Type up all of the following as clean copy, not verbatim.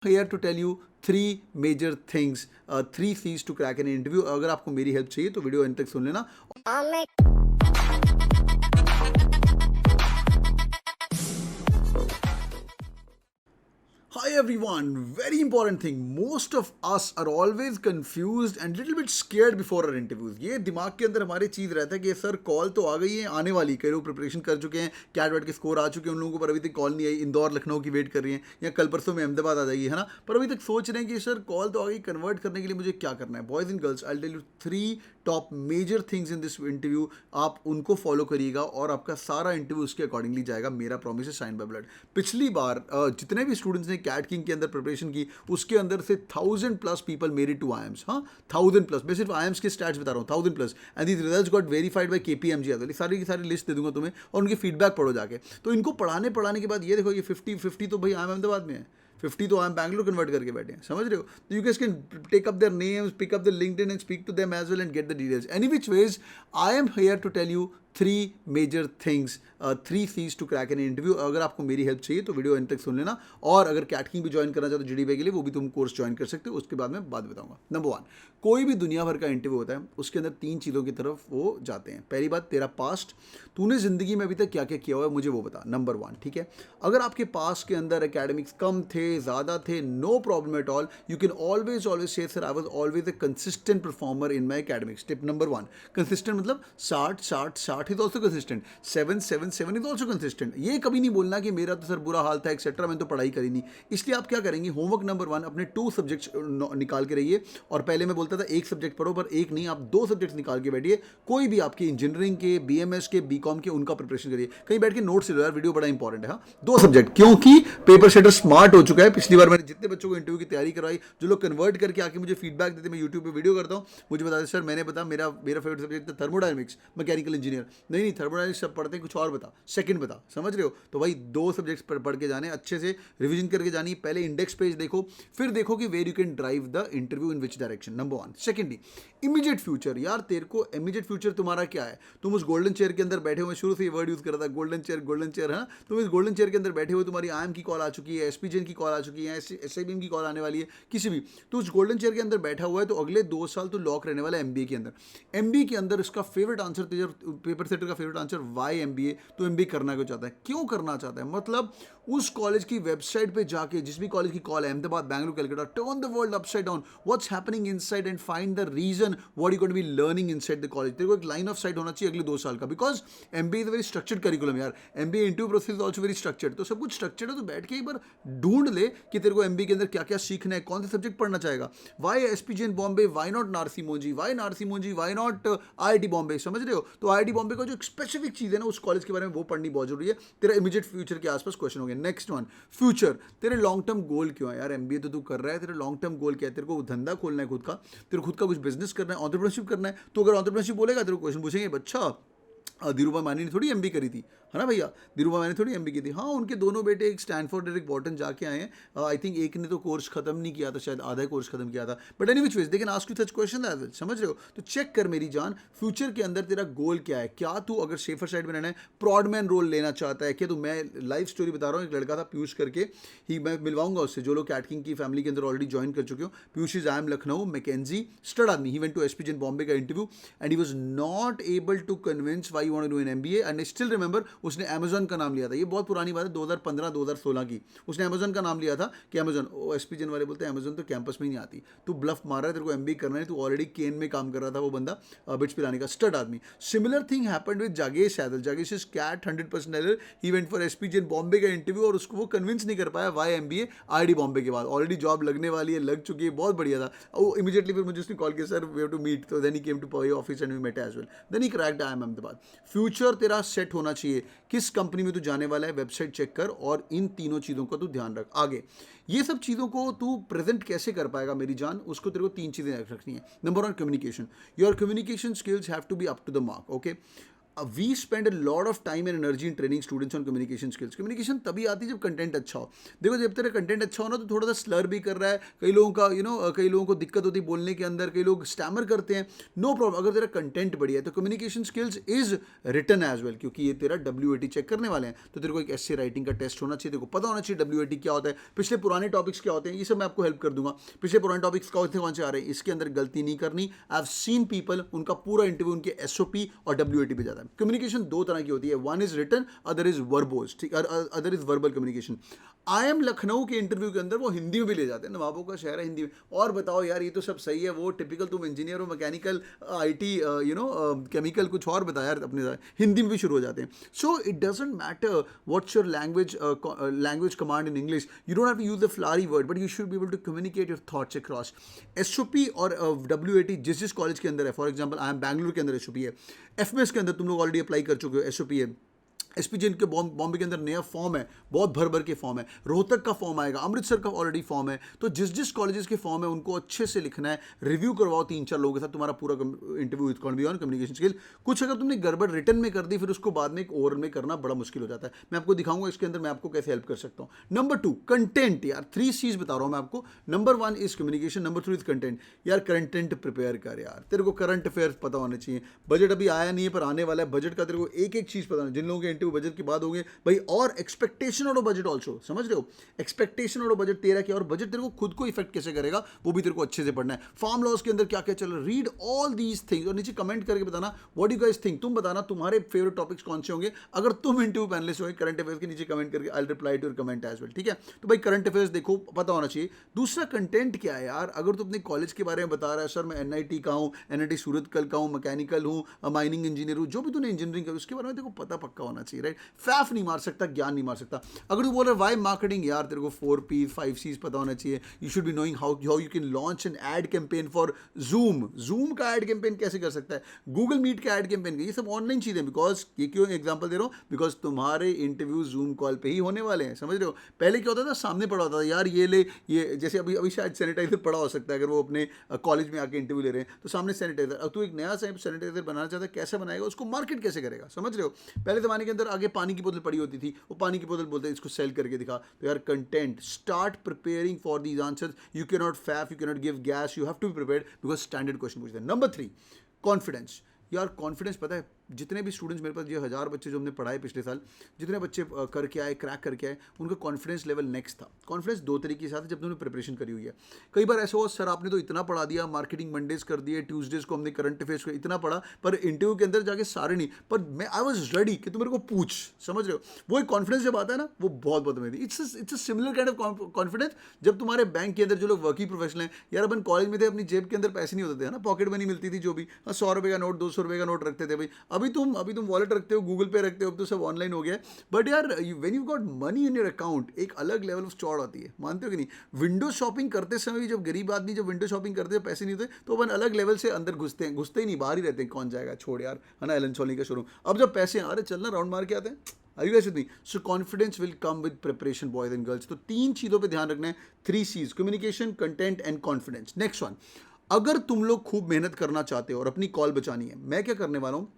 here to tell you three major things, three C's to crack an interview. अगर आपको मेरी help चाहिए तो वीडियो अंत तक सुन लेना. Hi everyone, very important thing. Most of us are always confused and little bit scared before our interviews. ये दिमाग के अंदर हमारे चीज़ रहता है कि सर कॉल तो आ गई है, आने वाली. कई लोग प्रिपरेशन कर चुके हैं, कैट वेट के स्कोर आ चुके हैं, उन लोगों को पर अभी तक कॉल नहीं आई. इंदौर लखनऊ की वेट कर रही हैं या कल परसों में अहमदाबाद आ जाएगी, है ना. पर अभी तक सोच रहे हैं कि सर कॉल तो आ गई, कन्वर्ट करने के लिए मुझे क्या करना है. Boys and girls, I tell you three top major things in this interview. आप उनको फॉलो करिएगा और आपका सारा इंटरव्यू उसके अकॉर्डिंगली जाएगा. मेरा प्रॉमिस है, साइन बाय ब्लड. पिछली बार जितने भी स्टूडेंट्स ने कैट किंग के अंदर प्रिपरेशन की, उसके अंदर से 1000+ people made it to IIMs. हाँ, 1000+. मैं सिर्फ आईएम्स के स्टैट्स बता रहा हूँ, 1000+. And these results got verified bye KPMG. सारी की सारी लिस्ट दे दूंगा तुम्हें और उनके फीडबैक पढ़ो जाके. तो इनको पढ़ाने के बाद ये देखो, ये 50 तो भाई आईएम अहमदाबाद में है, 50 तो आईएम बैंगलोर कन्वर्ट करके बैठे हैं. समझ रहे हो. तो you can take up their names, pick up the LinkedIn and speak to them as well and get the details. Any which ways, I am here to tell you three major things, three Cs to crack an interview. अगर आपको मेरी help चाहिए तो video and तक सुन लेना. और अगर कैटकिंग भी ज्वाइन करना चाहते हो जीडीबी के लिए, वो भी तुम कोर्स ज्वाइन कर सकते हो. उसके बाद मैं बात बताऊंगा. नंबर 1, कोई भी दुनिया भर का इंटरव्यू होता है, उसके अंदर 3 चीज़ों की तरफ वो जाते हैं. पहली बात, तेरा पास्ट. तूने जिंदगी में अभी तक क्या क्या किया हुआ है, मुझे वो बता. नंबर 1, ठीक है. अगर आपके पास के अंदर एकेडमिक्स कम थे, ज़्यादा थे, no problem at all. You can always say sir I was always a consistent performer in my academics. Tip number 1, consistent मतलब 60 is also consistent, 7 is also consistent. ये कभी नहीं बोलना कि मेरा तो सर बुरा हाल था एक्सेट्रा, मैंने तो पढ़ाई करी नहीं. इसलिए आप क्या करेंगे, होमवर्क नंबर 1, अपने 2 सब्जेक्ट्स निकाल के रहिए. और पहले मैं बोलता था एक सब्जेक्ट पढ़ो, पर एक नहीं, आप 2 सब्जेक्ट्स निकाल के बैठिए. कोई भी आपके इंजीनियरिंग के, बीएमएस के, बीकॉम के, उनका प्रिपरेशन करिए. कहीं बैठ के नोट्स लो यार, वीडियो बड़ा इंपॉर्टेंट है. हाँ, 2 सब्जेक्ट, क्योंकि पेपर सेटर स्मार्ट हो चुका है. पिछली बार मैंने जितने बच्चों को इंटरव्यू की तैयारी करवाई, जो लोग कन्वर्ट करके आके मुझे फीडबैक देते, मैं यूट्यूब पे वीडियो करता हूँ, मुझे बताते सर मैंने बता मेरा फेवरेट सब्जेक्ट था थर्मोडायनेमिक्स, मैकेनिकल इंजीनियर. नहीं, थर्मोडायनेमिक्स सब पढ़ते हैं, कुछ और बता, सेकंड बता. समझ रहे हो. तो भाई 2 सब्जेक्ट्स पढ़ के जाने, अच्छे से रिवीजन करके जानी. पहले इंडेक्स पेज देखो, फिर देखो कि where you can drive the interview in which direction. Number 1. Secondly, immediate future. यार तेरे को इमीडिएट फ्यूचर तुम्हारा क्या है. तुम उस गोल्डन चेयर के अंदर बैठे हुए, शुरू से ये वर्ड यूज कर रहा था, गोल्डन चेयर है. तुम इस गोल्डन चेयर के अंदर बैठे हुए, तुम्हारी आईएम की कॉल आ चुकी है, एसपीजेन की कॉल आ चुकी है, एसआईबीएम की कॉल आने वाली है, किसी भी. तो उस गोल्डन चेयर के अंदर बैठा हुआ है, तो अगले 2 साल तो लॉक रहने वाला है एमबीए के अंदर. एमबीए के अंदर इसका फेवरेट आंसर, पेपर सेटर का फेवरेट आंसर, वाई एमबीए. तो एमबीए करना क्यों चाहता है, क्यों करना चाहता है, मतलब उस कॉलेज की वेबसाइट पे जाके, जिस भी कॉलेज की कॉल है, Ahmedabad, Bangalore, Calcutta, turn the world upside down, what's happening inside and find the reason what you going to be learning inside the college. तेरे को एक लाइन ऑफ साइट होना चाहिए अगले 2 साल का, because MBA is a very structured curriculum यार. MBA interview process is also very structured. तो सब कुछ स्ट्रक्चर्ड है, तो बैठ के एक बार ढूंढ ले कि तेरे को एमबीए के अंदर क्या क्या सीखना है, कौन से सब्जेक्ट पढ़ना चाहेगा. Why SP Jain Bombay, why not Narsee Monjee, why not IIT Bombay. समझ रहे हो. तो आईआईटी बॉम्बे का जो स्पेसिफिक चीज़ है ना, उस कॉलेज के बारे में वो पढ़नी बहुत जरूरी है. तेरा इमीडिएट फ्यूचर के आसपास क्वेश्चन हो गया. Next one, future. तेरे लॉन्ग टर्म गोल क्यों है यार. एमबीए तो तू कर रहा है, तेरे लॉन्ग टर्म गोल क्या है. तेरे को धंधा खोलना है खुद का, तेरे को खुद का कुछ बिजनेस करना है, एंटरप्रेन्योरशिप करना है. तो अगर एंटरप्रेन्योरशिप बोलेगा, तेरे को क्वेश्चन पूछेंगे, बच्चा धीरूभाई मानी ने थोड़ी एमबी करी थी, है ना भैया. धीरूभाई मानी थोड़ी एमबी की थी. हाँ, उनके दोनों बेटे, एक स्टैनफोर्ड और एक बॉटन जाके आए हैं. आई थिंक एक ने तो कोर्स खत्म नहीं किया था, शायद आधा कोर्स खत्म किया था. But any which ways they can ask you such question as well. समझ रहे हो. तो चेक कर मेरी जान, फ्यूचर के अंदर तेरा गोल क्या है. क्या तू अगर सेफर साइड में रहना है, प्रॉडमैन रोल लेना चाहता है क्या तू. मैं लाइफ स्टोरी बता रहा हूँ. एक लड़का था पीयूष करके, ही मैं मिलवाऊंगा उससे, जो लोग कैटकिंग की फैमिली के अंदर ऑलरेडी ज्वाइन कर चुके हो. Piyush is IIM Lucknow, McKinsey, stud आदमी. He went to SP Jain Bombay का interview and he was not able to convince why he wanted to do an MBA. And I still remember, उसने अमेजॉन का नाम लिया था. ये बहुत पुरानी बात है, 2015-2016 की. उसने अमेजॉन का नाम लिया था कि अमेजॉन. एसपीजेन वाले बोलते हैं अमेजॉन तो कैंपस में ही नहीं आती, तू ब्लफ मार रहा है, तेरे को एमबीए करना है. तू ऑलरेडी केन में काम कर रहा था वो बंदा, बिट्स पिलाने का, स्टड आदमी. Similar thing happened with जागेश सैदल. जागेश is cat 100% error. He went for एसपीजेन Bombay का इंटरव्यू और उसको वो कन्विंस नहीं कर पाया वाई एमबीए आईआईटी बॉम्बे के बाद. ऑलरेडी जॉब लगने वाली है, लग चुकी है, बहुत बढ़िया था. वो इमीडिएटली फिर मुझे उसने कॉल किया, sir we have to meet. तो then he came to Powai office and we met as well. Then he cracked IIM Ahmedabad. Future तेरा सेट होना चाहिए. किस कंपनी में तू जाने वाला है, वेबसाइट चेक कर, और इन तीनों चीज़ों का तू ध्यान रख. आगे ये सब चीज़ों को तू प्रेजेंट कैसे कर पाएगा मेरी जान, उसको तेरे को 3 चीज़ें रखनी है. Number 1, communication. Your communication skills have to be up to the mark. Okay, we spend a lot of time and energy in training students on communication skills. Communication तभी आती है जब कंटेंट अच्छा हो. देखो जब तेरा कंटेंट अच्छा हो ना तो थोड़ा सा स्लर भी कर रहा है, कई लोगों का कई लोगों को दिक्कत होती है बोलने के अंदर, कई लोग स्टैमर करते हैं, नो प्रॉब्लम. अगर तेरा कंटेंट बढ़िया है तो communication skills is written as well, क्योंकि ये तेरा WAT चेक करने वाले हैं. तो तेरे को एक ऐसे राइटिंग का टेस्ट होना चाहिए, तेरे को पता होना चाहिए WAT क्या होता है, पिछले पुराने टॉपिक्स क्या होते हैं, ये सब मैं आपको हेल्प कर दूंगा. पिछले पुराने टॉपिक्स कौन से आ रहे हैं, इसके अंदर गलती नहीं करनी. आई हैव सीन पीपल, उनका पूरा इंटरव्यू उनके SOP और WAT पे जाता है. कम्युनिकेशन दो तरह की होती है, one is written, other is verbose, ठीक, other is verbal communication. IIM Lucknow के इंटरव्यू के अंदर वो हिंदी में भी ले जाते हैं, नवाबों का शहर है हिंदी में. और बताओ यार ये तो सब सही है, वो टिपिकल तुम इंजीनियर हो, मैकेनिकल, IT, केमिकल, कुछ और बताया यार अपने साथ, हिंदी में भी शुरू हो जाते हैं. So it doesn't matter what's your language command in English, you don't have to use the flowery word, but you should be able to communicate your thoughts across. SOP और WAT जिस जिस कॉलेज के अंदर है, for example IIM Bangalore के अंदर SOP है, FMS के अंदर तुम लोग ऑलरेडी अप्लाई कर चुके हो, SOP है. SPGN के बॉम्बे के अंदर नया फॉर्म है, बहुत भर भर के फॉर्म है, रोहतक का फॉर्म आएगा, अमृतसर का ऑलरेडी फॉर्म है. तो जिस जिस कॉलेजेस के फॉर्म है उनको अच्छे से लिखना है, रिव्यू करवाओ 3-4 लोगों के साथ, तुम्हारा पूरा interview with on communication skill. कुछ अगर तुमने गड़बड़ रिटर्न में कर दी फिर उसको बाद में एक ओरल में करना बड़ा मुश्किल हो जाता है. मैं आपको दिखाऊंगा इसके अंदर मैं आपको कैसे हेल्प कर सकता हूँ. Number 2 content. यार 3 चीज बता रहा हूँ मैं आपको. Number 1 is communication, number 2 is content. यार कंटेंट प्रिपेयर कर यार, तेरे को करंट अफेयर्स पता होने चाहिए. बजट अभी आया नहीं है पर आने वाला है, बजट का तेरे को एक एक चीज पता है. जिन लोगों के इंटरव्यू बजट की बात होगी भाई, और एक्सपेक्टेशन और बजट ऑल्सो, समझ रहे हो, एक्सपेक्टेशन और बजट तेरा क्या, और बजट तेरे को खुद को इफेक्ट कैसे करेगा वो भी तेरे को अच्छे से पढ़ना है. फार्म लॉज के अंदर क्या क्या चल रहा है, रीड ऑल दीज थिंग्स. और नीचे कमेंट करके बताना व्हाट यू गाइस थिंक. तुम बताना तुम्हारे फेवरेट टॉपिक्स कौन से होंगे अगर तुम इंटरव्यू पैनलिस्ट हो. करंट अफेयर्स के नीचे कमेंट करके I will reply to your comment as well, ठीक है. तो भाई करंट अफेयर्स देखो, पता होना चाहिए. दूसरा कंटेंट क्या है यार, अगर तू अपने कॉलेज के बारे में बता रहा है, सर मैं NIT का हूँ, NIT सूरत कल का हूँ, मैकेनिकल हूँ, माइनिंग इंजीनियर हूँ, जो भी तूने इंजीनियरिंग कर उसके बारे में देखो पता पक्का होना चाहिए, राइट. फैफ नहीं मार सकता, ज्ञान नहीं मार सकता. अगर तू बोल रहा है वाई मार्केटिंग, यार तेरे को 4 P's 5 C's पता होना चाहिए. You should be knowing how you can launch N ad campaign for Zoom का एड कैंपेन कैसे कर सकता है, Google Meet का एड कैंपेन, ये सब ऑनलाइन चीजें. बिकॉज ये क्यों एग्जांपल दे रहा हूँ, बिकॉज तुम्हारे इंटरव्यू Zoom कॉल पे ही होने वाले हैं, समझ रहे हो. पहले क्या होता था, सामने पड़ा होता था यार, ये ले ये, जैसे अभी अभी शायद सैनिटाइजर पड़ा हो सकता है अगर वो अपने कॉलेज में आके इंटरव्यू ले रहे हैं तो सामने सैनिटाइजर. अब तू एक नया सैनिटाइजर बनाना चाहता है, कैसे बनाएगा, उसको मार्केट कैसे करेगा, समझ रहे हो. पहले जमाने के अंदर आगे पानी की बोतल पड़ी होती थी, वो पानी की बोतल बोलते हैं इसको सेल करके दिखा. तो यार content, start preparing for these answers. You can not faff, you can not give gas, you have to be prepared because standard question पूछते हैं. Number 3 confidence. यार कॉन्फिडेंस, पता है जितने भी स्टूडेंट्स मेरे पास, ये 1000 बच्चे जो हमने पढ़ाए पिछले साल, जितने बच्चे करके आए, क्रैक करके आए, उनका कॉन्फिडेंस लेवल नेक्स्ट था. कॉन्फिडेंस दो तरीके के साथ है जब तुमने प्रिपरेशन करी हुई है. कई बार ऐसा हो, सर आपने तो इतना पढ़ा दिया, मार्केटिंग मंडेज कर दिए, ट्यूसडेज को हमने करंट अफेयर्स को इतना पढ़ा, पर इंटरव्यू के अंदर जाके सारे नहीं. पर मैं आई वॉज रेडी कि तुम मेरे को पूछ, समझ रहे हो. वो एक कॉन्फिडेंस जब आता है ना, वो बहुत बहुत amazing. It's a similar kind of confidence जब तुम्हारे बैंक के अंदर जो लोग वर्किंग प्रोफेशनल हैं, यार अपन कॉलेज में थे, अपनी जेब के अंदर पैसे नहीं होते थे ना, पॉकेट मनी मिलती थी जो भी, 100 रुपये का नोट, 200 रुपये का नोट रखते थे भाई. अभी तुम वॉलेट रखते हो, गूगल पे रखते हो, अब तो सब ऑनलाइन हो गया है. बट यार when you got money in your account, एक अलग लेवल ऑफ चौड़ आती है, मानते हो कि नहीं. विंडो शॉपिंग करते समय भी, जब गरीब आदमी जब विंडो शॉपिंग करते हैं, पैसे नहीं होते, तो अपन अलग लेवल से अंदर घुसते ही नहीं, बाहर ही रहते हैं, कौन जाएगा, छोड़ यार, है ना, एलन सोनी का शोरूम. अब जब पैसे, अरे चलना राउंड मार के आते हैं. Are you guys with me? So confidence will come with preparation, boys and girls. तो 3 चीज़ों पे ध्यान रखना है. 3 C's, communication, content and confidence. Next one, अगर तुम लोग खूब मेहनत करना चाहते हो और अपनी कॉल बचानी है, मैं क्या करने वाला हूँ,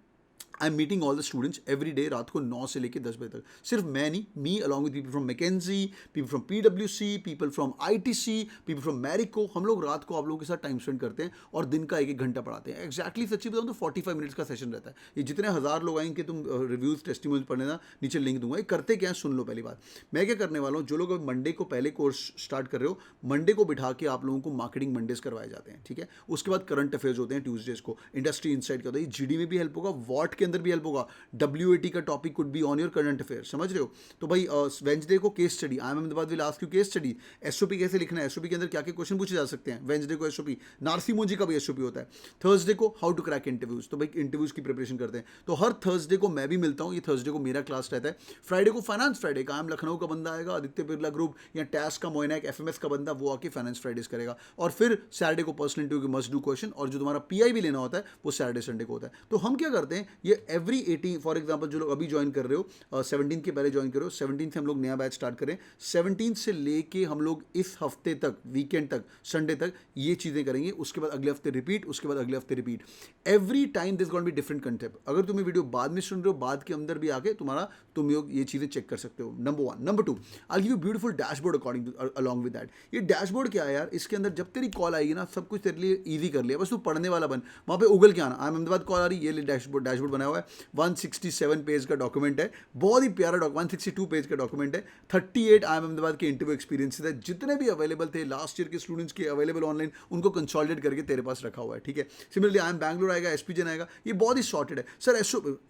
I am meeting all the students every day रात को 9 से लेकर 10 बजे तक. सिर्फ मैं नहीं, me along with people from McKinsey, people from PwC, people from ITC, people from Marico. हम लोग रात को आप लोगों के साथ टाइम स्पेंड करते हैं और दिन का 1-1 घंटा पढ़ाते हैं. एक्जैक्टली सच्ची बताऊँ तो 45 मिनट्स का सेशन रहता है. ये जितने 1000 लोग आएंगे, तुम रिव्यूज टेस्टिमोनियल्स पढ़ने ना, नीचे लिंक दूंगा. ये करते क्या है सुन लो. पहली बात मैं क्या करने वाला हूँ, जो लोग मंडे को पहले कोर्स स्टार्ट कर रहे हो, मंडे को बिठा के आप लोगों को मार्केटिंग मंडेज करवाए जाते हैं, ठीक है. उसके बाद करंट अफेयर्स होते हैं ट्यूजडेज को, इंडस्ट्री इनसाइट का होता है, GD में भी हेल्प होगा, वॉट के अंदर भी हेल्प होगा, WAT का topic could be on your current affair, समझ रहे हो. तो भाई वेंसडे को case study, IIM Ahmedabad will ask you case study. SOP कैसे लिखना है, SOP के अंदर क्या क्या क्वेश्चन पूछे जा सकते हैं. वेंसडे को SOP, नारसी मोजी का भी SOP होता है. थर्सडे को हाउ टू क्रैक इंटरव्यूज, तो भाई इंटरव्यूज की प्रिपरेशन करते हैं. तो हर थर्सडे को मैं भी मिलता हूँ, ये थर्सडे को मेरा क्लास रहता है. फ्राइडे को फाइनेंस फ्राइडे का IIM लखनऊ का बंदा आएगा, आदित्य बिरला ग्रुप या टैस का मोइनैक FMS का बंदा, वो आके फाइनेंस फ्राइडेज करेगा. और फिर सैटरडे को पर्सनल इंटरव्यू के मस्ट डू क्वेश्चन, और जो तुम्हारा PI भी लेना होता है वो सैटरडे संडे को होता है. तो हम क्या करते हैं, ये एवरी 18, फॉर एग्जांपल जो लोग अभी ज्वाइन कर रहे हो 17 के पहले ज्वाइन कर रहे हो, 17 से हम लोग नया बैच स्टार्ट करें, 17 से लेके हम लोग इस हफ्ते तक, वीकेंड तक, संडे तक ये चीज़ें करेंगे, उसके बाद अगले हफ्ते रिपीट, उसके बाद अगले हफ्ते repeat. Every time this gonna be different content. अगर तुम्हें वीडियो बाद में सुन रहे हो, बाद के अंदर भी आके तुम ये चीज़ें चेक कर सकते हो। Number 1। Number 2, I give you beautiful dashboard according along with that. ये डैशबोर्ड क्या है यार, इसके अंदर जब तेरी कॉल आएगी ना, सब कुछ तेरे लिए ईजी कर लिया, बस तू पढ़ने वाला बन। वहाँ पे उगल के आना, आई एम अहमदाबाद कॉल आ रही, ये डैशबोर्ड बनाया हुआ है, 167 पेज का डॉक्यूमेंट है, बहुत ही प्यारा 162 पेज का डॉक्यूमेंट है, 38 आई एम अहमदाबाद के इंटरव्यू एक्सपीरियंसेस है, जितने भी अवेलेबल थे लास्ट ईयर के स्टूडेंट्स के अवेलेबल ऑनलाइन, उनको कंसोलिडेट करके तेरे पास रखा हुआ है, ठीक है। सिमिलरली आई एम बैंगलोर आएगा, एसपीजन आएगा, ये बहुत ही सॉर्टेड है। सर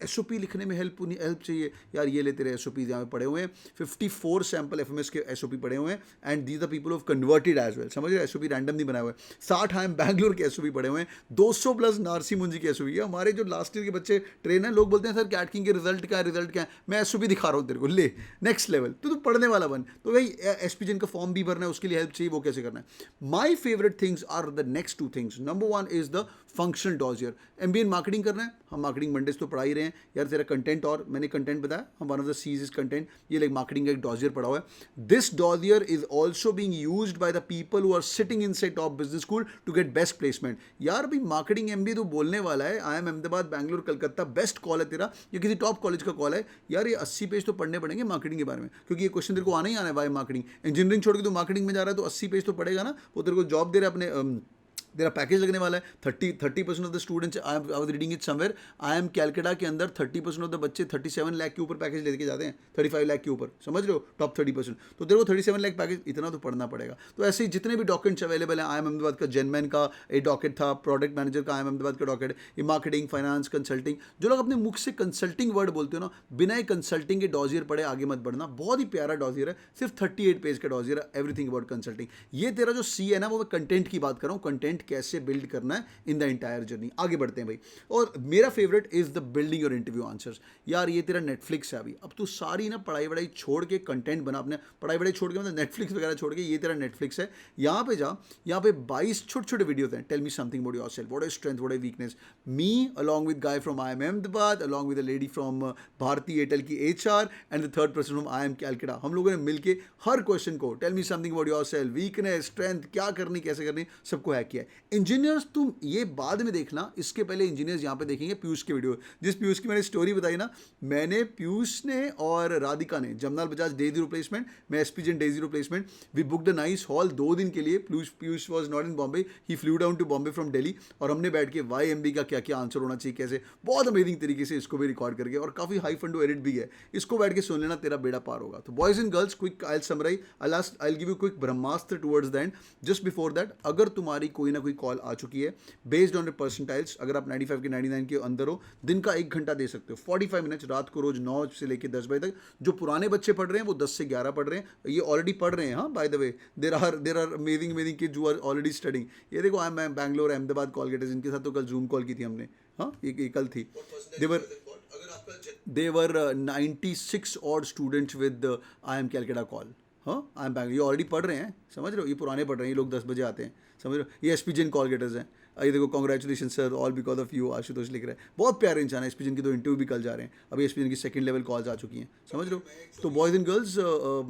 एसओपी लिखने में हेल्प चाहिए यार, ये ले तेरे एसओपीज यहाँ पे पड़े हुए हैं, 54 सैम्पल एफएमएस के एसओपी पड़े हुए हैं, and these the people of converted as well, समझ रहे हो, एसओपी रैंडम नहीं बनाए हुए, 60 आई एम बैंगलोर के एसओपी पड़े हुए हैं, 200 प्लस नारसी मुंजी के एसओपी। हमारे जो लास्ट ईयर के बच्चे ट्रेन है, लोग बोलते हैं सर कैट किंग के रिजल्ट क्या है, मैं एसओपी दिखा रहा हूँ तेरे को, ले नेक्स्ट लेवल, तो तू पढ़ने वाला बन। तो भाई एसपीजन का फॉर्म भी भरना है, उसके लिए हेल्प चाहिए, वो कैसे करना है। My favourite things are the next 2 things. Number 1 is the functional dossier. MBA in marketing करना है, हम मार्केटिंग मंडेज तो पढ़ा ही रहे हैं यार, तेरा कंटेंट, और मैंने कंटेंट बताया, हम one of the these is content, ये लाइक मार्केटिंग का एक डॉजियर पढ़ा हुआ है। This dossier is also being used by the people who are sitting inside top business school to get best placement. यार भाई मार्केटिंग एमबीए तो बोलने वाला है, I M Ahmedabad, Bangalore, Calcutta, best call है तेरा, या किसी टॉप कॉलेज का कॉल है यार, ये 80 पेज तो पढ़ने पड़ेंगे मार्केटिंग के बारे में, क्योंकि ये क्वेश्चन तेरे को आना ही आना है, वाई मार्केटिंग। इंजीनियरिंग छोड़ के तो मार्केटिंग में जा रहा है, तो 80 पेज तो पढ़ेगा ना, वो तेरे को जॉब दे रहा है, अपने तेरा पैकेज लगने वाला है। 30% of the students, I was reading it somewhere, I M Calcutta के अंदर 30% ऑफ द बच्चे 37 लाख के ऊपर पैकेज लेके जाते हैं, 35 लाख के ऊपर, समझ रहे हो, टॉप 30%। तो तेरे को 37 लाख पैकेज, इतना तो पढ़ना पड़ेगा। तो ऐसे ही जितने भी डॉक्यूमेंट्स अवेलेबल हैं, आई एम अहमदाबाद का जेनमैन का एक डॉकेट था, प्रोडक्ट मैनेजर का आई एम अहमदाबाद का डॉकेट, ये मार्केटिंग, फाइनेंस, कंसल्टिंग, जो लोग अपने मुख से कंसल्टिंग वर्ड बोलते हो ना, बिना एक कंसल्टिंग के डॉजियर पढ़े आगे मत बढ़ना। बहुत ही प्यारा डॉजियर है, सिर्फ 38 पेज का डॉजियर है, एवरीथिंग अबाउट कंसल्टिंग। ये तेरा जो सी है ना, वो मैं कंटेंट की बात कर रहा हूँ, कंटेंट कैसे बिल्ड करना है इन द इंटायर जर्नी। आगे बढ़ते हैं भाई, और मेरा favourite is the building your interview answers. यार ये तेरा नेटफ्लिक्स है अभी, अब तू सारी ना पढ़ाई वढ़ाई छोड़ के कंटेंट बना, अपने पढ़ाई वढ़ाई छोड़ के, मतलब नेटफ्लिक्स वगैरह छोड़ के, ये तेरा नेटफ्लिक्स है। यहाँ पे जा, यहाँ पे 22 छोटे छोटे वीडियोज हैं, tell me something about yourself, what is strength, what is weakness. Me along with guy from I M Ahmedabad, along with a lady from Bharti Airtel की HR, and the third person from I M Calcutta, हम लोगों ने मिलके हर question को, tell me something about yourself, weakness, strength, क्या करनी, कैसे करनी, सबको हैक किया है। इंजीनियर्स तुम ये बाद में देखना, इसके पहले इंजीनियर्स यहाँ पे देखेंगे पीयूष के वीडियो। जिस पीयूष की मैंने स्टोरी बताई ना, मैंने पीयूष ने और राधिका ने जमनाल बजाज डे 0 प्लेसमेंट, मैं एसपीजन day 0 placement, we booked a nice hall 2 दिन के लिए। Piyush was not in Bombay, he flew down to Bombay from Delhi, और हमने बैठ के वाई एमबी का क्या क्या आंसर होना चाहिए, कैसे, बहुत अमेजिंग तरीके से इसको भी रिकॉर्ड करके, और काफ़ी हाई फंडो एडिट भी है, इसको बैठ के सुन लेना, तेरा बेड़ा पार होगा। तो boys and girls, quick I summarize, I give you quick brahmastra towards the end. Just before that, अगर तुम्हारी कोई ना कोई कॉल आ चुकी है बेस्ड ऑन परसेंटाइल्स, अगर आप 95 के 99 के अंदर हो, दिन का 1 घंटा दे सकते हो, 45 मिनट्स रात को रोज 9 से लेकर 10 बजे तक। जो पुराने बच्चे पढ़ रहे हैं वो 10 से 11 पढ़ रहे हैं, ये ऑलरेडी पढ़ रहे हैं। हाँ, by the way, there are amazing kids who are already studying. ये देखो, I am Bangalore, Ahmedabad call getters, इनके साथ तो कल जूम कॉल की थी हमने। हाँ, ये कल थी। देवर 96 odd students with I M Calcutta call. हाँ, आई एम बैंगलोर, ये ऑलरेडी पढ़ रहे हैं, समझ रहे हो, ये पुराने पढ़ रहे हैं, ये लोग 10 बजे आते हैं, समझ रहे हो। ये एसपीजन कॉल गेटर्स हैं। ये देखो, congratulation sir, all because of you, Ashutosh लिख रहे हैं। बहुत प्यारे इंसान है। एसपीजन की 2 इंटरव्यू भी कल जा रहे हैं, अभी एसपीजन की 2nd लेवल कॉल्स आ चुकी हैं, समझ रहे हो। तो बॉयज एंड गर्ल्स,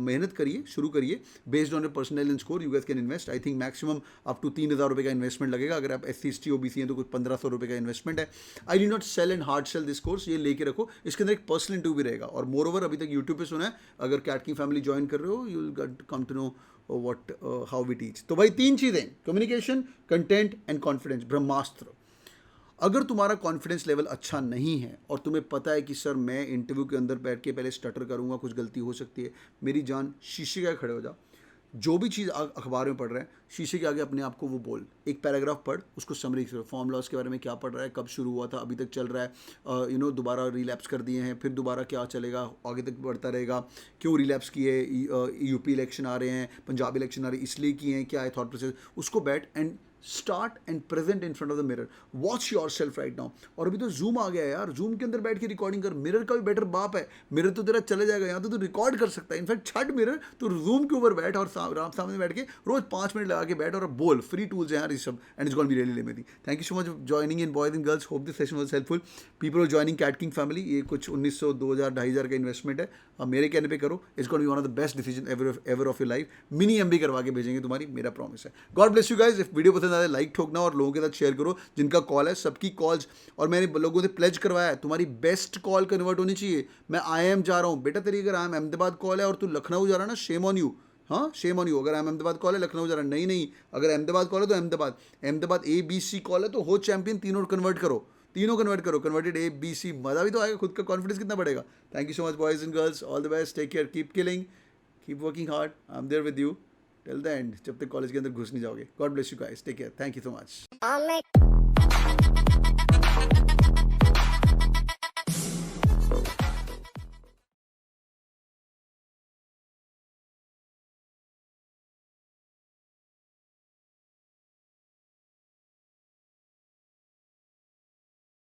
मेहनत करिए, शुरू करिए, based on your personal and score you guys can invest. I think maximum up to 3000 रुपये का इन्वेस्टमेंट लगेगा। अगर आप SC ST OBC हैं तो कुछ 1500 रुपये का इन्वेस्टमेंट है। I do not sell and hard sell this course, ये लेके रखो, इसके अंदर एक पर्सनल इंटरव्यू भी रहेगा। और मोर ओवर, अभी तक यूट्यूब पे सुना है, अगर कैट की फैमिली ज्वाइन कर रहे हो, you will come to know what how we teach। तो भाई 3 चीज़ें, communication, content and confidence, Brahmastra. अगर तुम्हारा कॉन्फिडेंस लेवल अच्छा नहीं है और तुम्हें पता है कि सर मैं इंटरव्यू के अंदर बैठ के पहले स्टटर करूंगा, कुछ गलती हो सकती है, मेरी जान, शीशे के आगे खड़े हो जा। जो भी चीज़ अखबार में पढ़ रहे हैं, शीशे के आगे अपने आप को वो बोल, एक पैराग्राफ पढ़, उसको समरी करो, फॉर्मूलाज के बारे में क्या पढ़ रहा है, कब शुरू हुआ था, अभी तक चल रहा है, दोबारा रिलैप्स कर दिए हैं, फिर दोबारा क्या चलेगा, आगे तक बढ़ता रहेगा, क्यों रिलैप्स किए, यूपी इलेक्शन आ रहे हैं, पंजाब इलेक्शन आ रहे हैं, इसलिए किए हैं, क्या है थॉट प्रोसेस, उसको बैठ and start and present in front of the mirror, watch your self right now. और अभी तो जूम आ गया है यार, जूम के अंदर बैठ के रिकॉर्डिंग कर, मिरर का भी बेटर बाप है। मिरर तो तेरा चले जाएगा, यहाँ तो तू रिकॉर्ड कर सकता है। इनफैक्ट छठ मिरर, तू जूम के ऊपर बैठ और सामने बैठ के रोज 5 मिनट लगा के बैठ और बोल। फ्री टूल्स हैं यार ये सब, and it's gonna be really amazing. Thank you so much joining in boys and girls, hope this session was helpful. People are joining CAT king family, ये कुछ 1900 2000 2500 का इन्वेस्टमेंट है। अब मेरे कहने पे करो, it's gonna B one of the best decision ever of your life. Mini MBA करवा के भेजेंगे तुम्हारी, मेरा प्रॉमिस है। God bless you guys. If video पसंद आए लाइक ठोकना और लोगों के साथ शेयर करो जिनका कॉल है। सबकी कॉल्स, और मैंने लोगों से प्लेज करवाया है, तुम्हारी बेस्ट कॉल कन्वर्ट होनी चाहिए। मैं IIM जा रहा हूँ बेटा, तेरी अगर IIM अहमदाबाद कॉल है और तू लखनऊ जा रहा है ना, शेम ऑन यू। हाँ, शेम ऑन यू। अगर IIM अहमदाबाद कॉल है, लखनऊ जा रहा है, नहीं नहीं, अगर अहमदाबाद कॉल है तो अहमदाबाद ABC कॉल है तो हो चैंपियन, तीनों कन्वर्ट करो, तीनों कन्वर्ट करो, कन्वर्टेड ABC। मजा भी तो आएगा, खुद का कॉन्फिडेंस कितना बढ़ेगा। Thank you so much boys and girls, all the best, take care, keep killing, keep working hard, I am there with you till the end, जब तक कॉलेज के अंदर घुस नहीं जाओगे। God bless you guys, take care, thank you so much.